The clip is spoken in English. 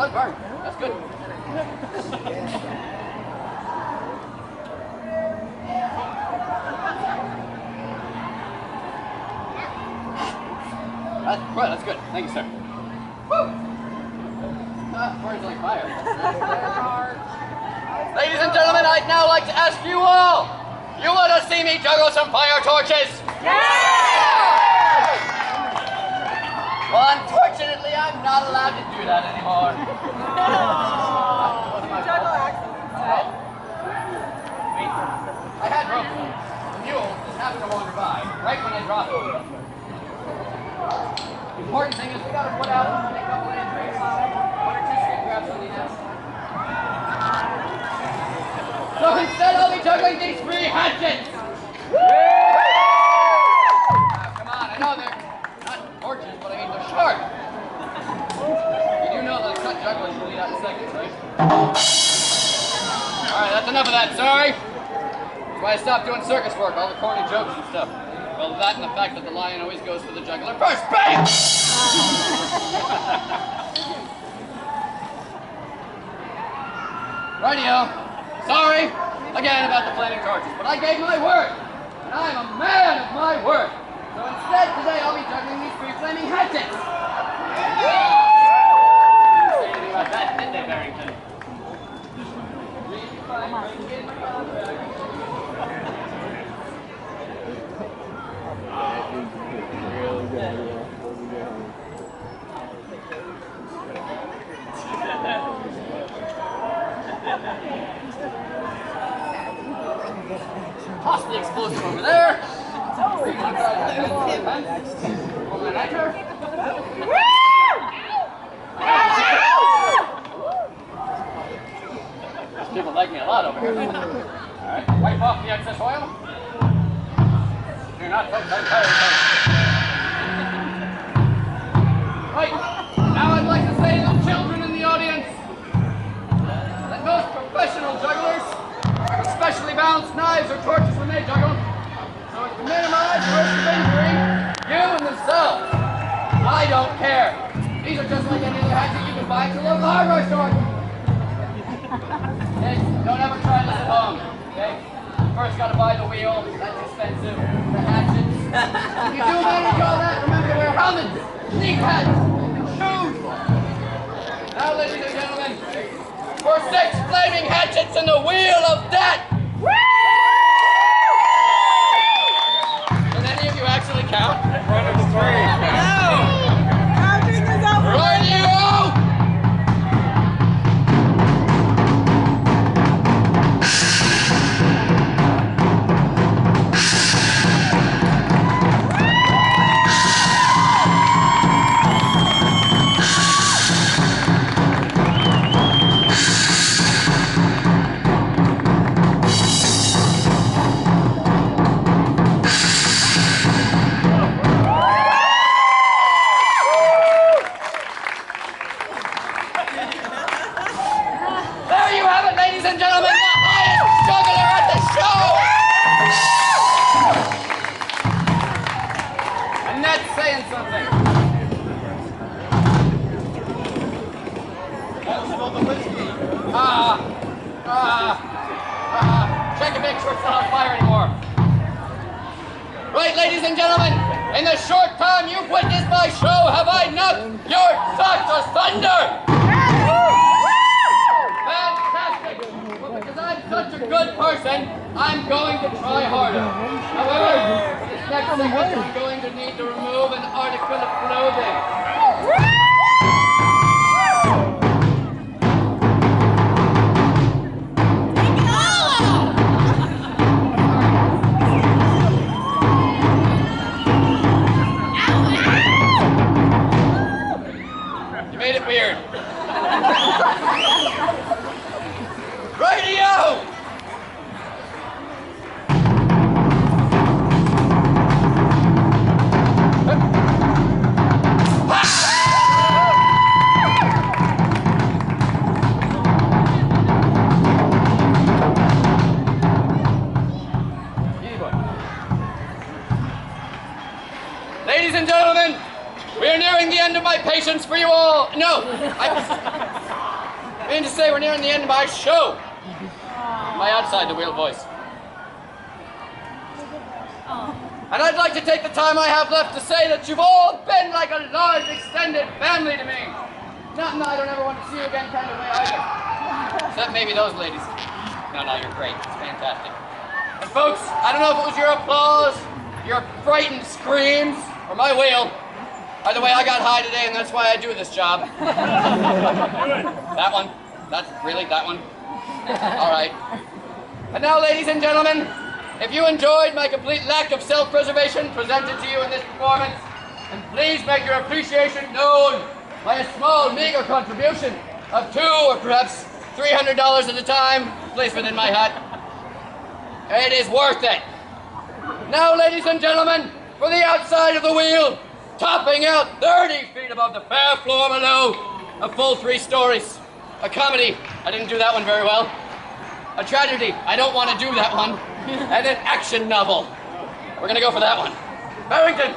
not burned. That's good. That's good. Thank you, sir. Woo! Burns like fire. Ladies and gentlemen, I'd now like to ask you all, you want to see me juggle some fire torches? Yeah! Well, unfortunately, I'm not allowed to do that anymore. Juggle accident. I had rope. The mule just happened to wander by, right when I dropped it. The important thing is we got to put out a couple of entries, 1 or 2 street grabs on the end. So instead, I'll be juggling these 3 hatchets. Come on, I know they're not torches, but I mean they're sharp. You do know that cut juggling will lead out in seconds, right? Alright, that's enough of that, sorry. That's why I stopped doing circus work, all the corny jokes and stuff. Well, that and the fact that the lion always goes for the juggler first. Bang! Rightio. Sorry again about the flaming torches, but I gave my word, and I'm a man of my word. So instead, today I'll be juggling these 3 flaming hatchets. Didn't say anything about that, did they, Barrington? Toss the explosive over there. People like me a lot over here. Alright, wipe off the excess oil. You're not folks, I'm tired. Right, now I'd like to say to the children in the audience that most professional jugglers especially balanced knives or torches when they juggle, so as to minimize risk of injury, you and themselves. I don't care. These are just like any other hatchet you can buy at your local hardware store. Okay, don't ever try this at home. Okay, first got to buy the wheel. That's expensive. The hatchets. If you do manage all that, remember to wear helmets, knee pads, and shoes. Now, ladies and gentlemen, for 6 flaming hatchets and the wheel of death. Can any of you actually count? One of the 3. No! Counting is over. Radio! Check and make sure it's not on fire anymore. Right, ladies and gentlemen, in the short time you've witnessed my show, have I knocked your socks asunder? Fantastic! Well, because I'm such a good person, I'm going to try harder. However, this next sequence I'm going to need to remove an article of clothing. Made it weird. Radio! Ladies and gentlemen, we are nearing the end of my patience for you all. No, mean to say we're nearing the end of my show. My outside the wheel voice. And I'd like to take the time I have left to say that you've all been like a large extended family to me. Not in the I don't ever want to see you again kind of way either. Except maybe those ladies. No, you're great. It's fantastic. And folks, I don't know if it was your applause, your frightened screams, or my wail. Either way, I got high today, and that's why I do this job. That one. That's really that one. All right. And now, ladies and gentlemen, if you enjoyed my complete lack of self-preservation presented to you in this performance, then please make your appreciation known by a small, meager contribution of $200 or perhaps $300 at a time, placed within my hat. It is worth it. Now, ladies and gentlemen, for the outside of the wheel, topping out 30 feet above the Faire floor below, a full 3 stories. A comedy, I didn't do that one very well. A tragedy, I don't want to do that one. And an action novel. We're gonna go for that one. Barrington,